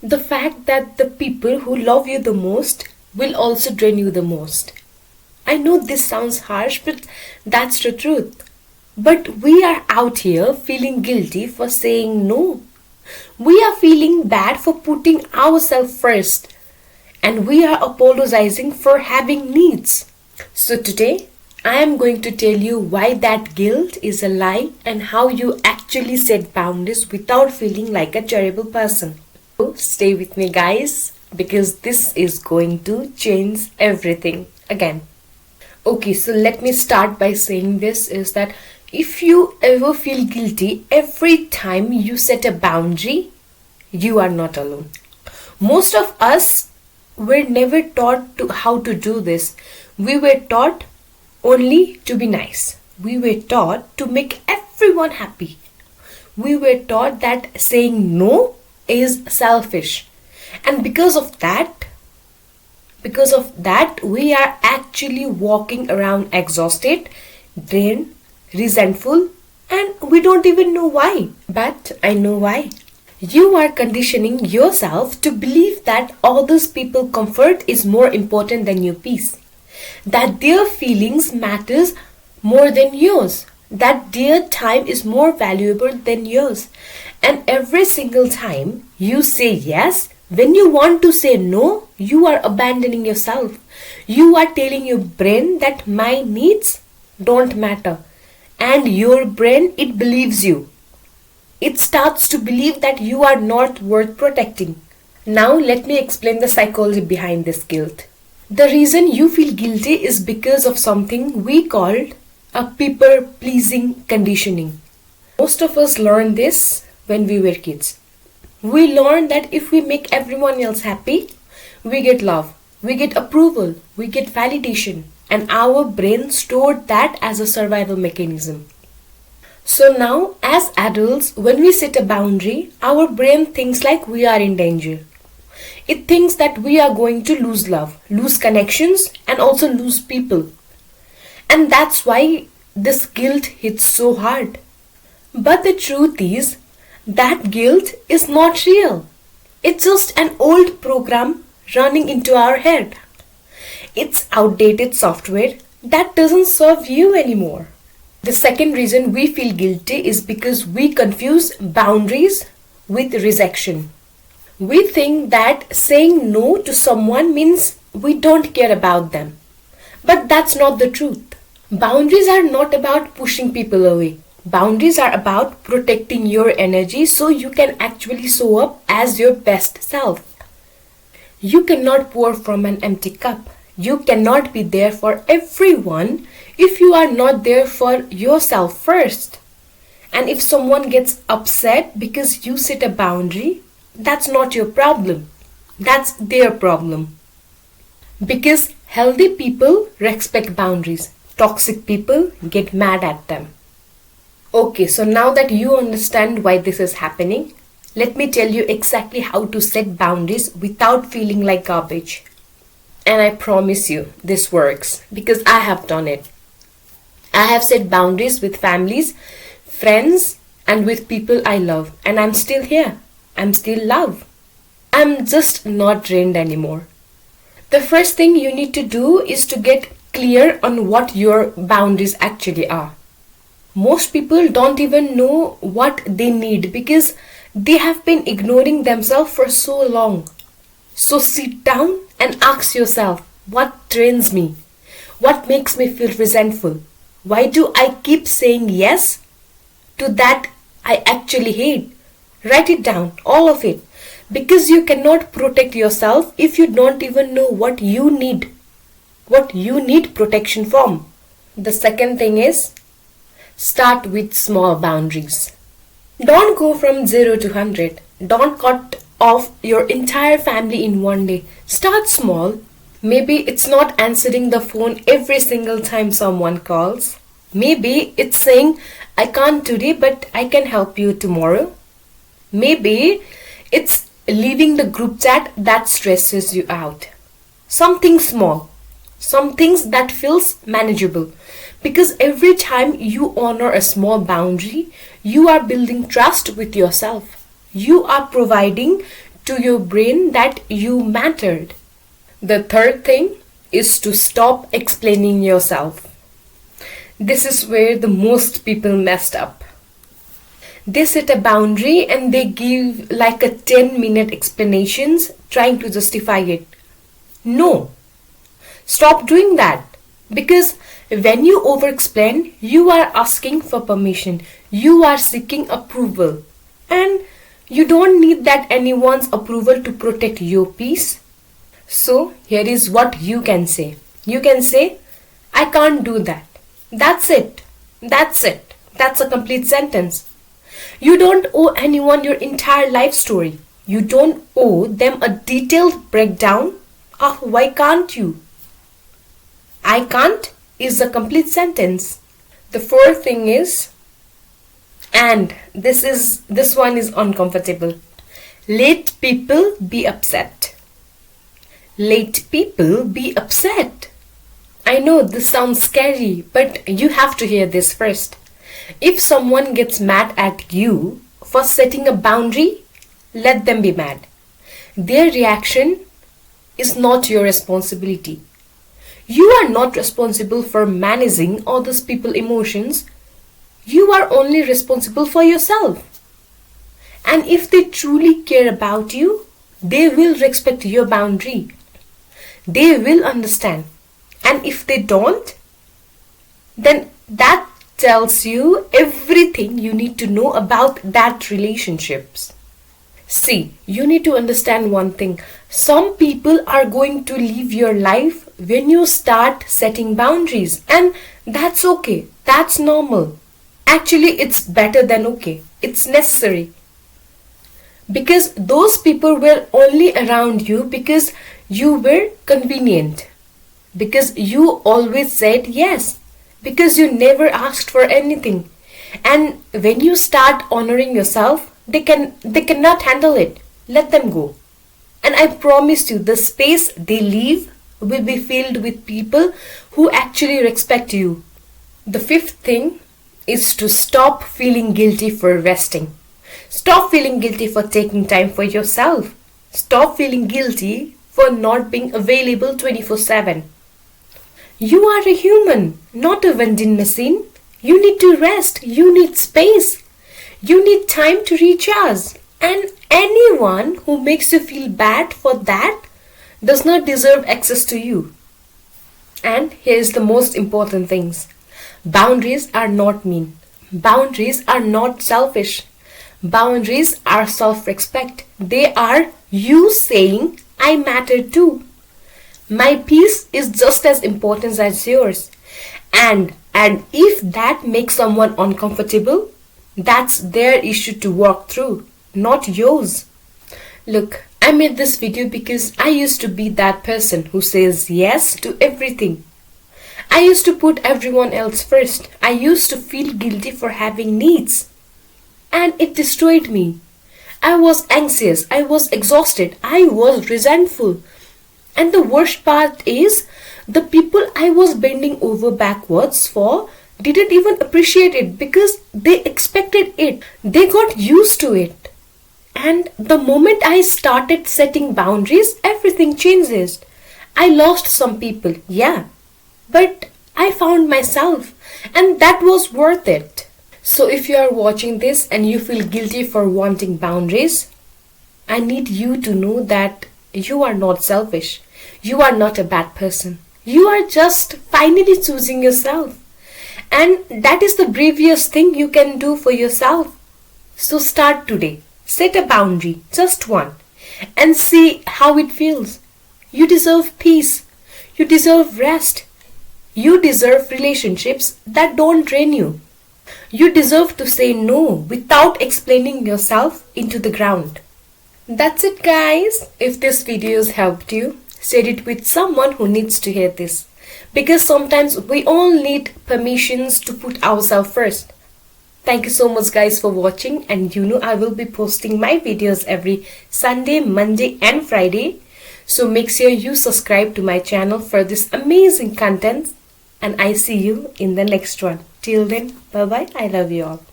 The fact that the people who love you the most will also drain you the most. I know this sounds harsh, but that's the truth. But we are out here feeling guilty for saying no. We are feeling bad for putting ourselves first. And we are apologizing for having needs. So today, I am going to tell you why that guilt is a lie and how you actually set boundaries without feeling like a terrible person. So stay with me, guys, because this is going to change everything again. Okay, so let me start by saying this is that if you ever feel guilty every time you set a boundary, you are not alone. Most of us were never taught how to do this. We were taught only to be nice. We were taught to make everyone happy. We were taught that saying no is selfish. And because of that, we are actually walking around exhausted, drained, resentful, and we don't even know why. But I know why. You are conditioning yourself to believe that others people's comfort is more important than your peace. That their feelings matters more than yours. That their time is more valuable than yours. And every single time you say yes, when you want to say no, you are abandoning yourself. You are telling your brain that my needs don't matter. And your brain, it believes you. It starts to believe that you are not worth protecting. Now let me explain the psychology behind this guilt. The reason you feel guilty is because of something we called a people-pleasing conditioning. Most of us learned this when we were kids. We learned that if we make everyone else happy, we get love, we get approval, we get validation, and our brain stored that as a survival mechanism. So now, as adults, when we set a boundary, our brain thinks like we are in danger. It thinks that we are going to lose love, lose connections, and also lose people. And that's why this guilt hits so hard. But the truth is, that guilt is not real. It's just an old program running into our head. It's outdated software that doesn't serve you anymore. The second reason we feel guilty is because we confuse boundaries with rejection. We think that saying no to someone means we don't care about them. But that's not the truth. Boundaries are not about pushing people away. Boundaries are about protecting your energy so you can actually show up as your best self. You cannot pour from an empty cup. You cannot be there for everyone if you are not there for yourself first. And if someone gets upset because you set a boundary, that's not your problem. That's their problem. Because healthy people respect boundaries. Toxic people get mad at them. Okay, so now that you understand why this is happening, let me tell you exactly how to set boundaries without feeling like garbage. And I promise you, this works because I have done it. I have set boundaries with families, friends, and with people I love. And I'm still here. I'm still love. I'm just not drained anymore. The first thing you need to do is to get clear on what your boundaries actually are. Most people don't even know what they need because they have been ignoring themselves for so long. So sit down and ask yourself, what drains me? What makes me feel resentful? Why do I keep saying yes to that I actually hate? Write it down, all of it. Because you cannot protect yourself if you don't even know what you need protection from. The second thing is, start with small boundaries. Don't go from 0 to 100. Don't cut off your entire family in one day. Start small. Maybe it's not answering the phone every single time someone calls. Maybe it's saying, I can't today, but I can help you tomorrow. Maybe it's leaving the group chat that stresses you out. Something small. Some things that feels manageable. Because every time you honor a small boundary, you are building trust with yourself. You are providing to your brain that you mattered. The third thing is to stop explaining yourself. This is where the most people messed up. They set a boundary and they give like a 10-minute explanations trying to justify it. No. Stop doing that. Because when you over-explain, you are asking for permission. You are seeking approval. And you don't need that anyone's approval to protect your peace. So here is what you can say. You can say, I can't do that. That's it. That's it. That's a complete sentence. You don't owe anyone your entire life story. You don't owe them a detailed breakdown of why can't you. I can't is a complete sentence. The fourth thing is, and this one is uncomfortable. Let people be upset. Let people be upset. I know this sounds scary, but you have to hear this first. If someone gets mad at you for setting a boundary, let them be mad. Their reaction is not your responsibility. You are not responsible for managing others people's emotions. You are only responsible for yourself. And if they truly care about you, they will respect your boundary. They will understand. And if they don't, then that tells you everything you need to know about that relationships. See, you need to understand one thing. Some people are going to leave your life when you start setting boundaries. And that's okay. That's normal. Actually, it's better than okay. It's necessary. Because those people were only around you because you were convenient. Because you always said yes. Because you never asked for anything. And when you start honoring yourself, they cannot handle it. Let them go. And I promise you, the space they leave will be filled with people who actually respect you. The fifth thing is to stop feeling guilty for resting. Stop feeling guilty for taking time for yourself. Stop feeling guilty for not being available 24/7. You are a human, not a vending machine. You need to rest. You need space. You need time to recharge. And anyone who makes you feel bad for that does not deserve access to you. And here's the most important things. Boundaries are not mean. Boundaries are not selfish. Boundaries are self-respect. They are you saying, I matter too. My peace is just as important as yours. And if that makes someone uncomfortable, that's their issue to work through, not yours. Look, I made this video because I used to be that person who says yes to everything. I used to put everyone else first. I used to feel guilty for having needs. And it destroyed me. I was anxious. I was exhausted. I was resentful. And the worst part is, the people I was bending over backwards for didn't even appreciate it because they expected it. They got used to it. And the moment I started setting boundaries, everything changes. I lost some people, yeah. But I found myself, and that was worth it. So if you are watching this and you feel guilty for wanting boundaries, I need you to know that you are not selfish. You are not a bad person. You are just finally choosing yourself. And that is the bravest thing you can do for yourself. So start today. Set a boundary, just one, and see how it feels. You deserve peace. You deserve rest. You deserve relationships that don't drain you. You deserve to say no without explaining yourself into the ground. That's it, guys. If this video has helped you, share it with someone who needs to hear this. Because sometimes we all need permissions to put ourselves first. Thank you so much, guys, for watching. And you know I will be posting my videos every Sunday, Monday and Friday. So make sure you subscribe to my channel for this amazing content. And I see you in the next one. Till then, bye-bye. I love you all.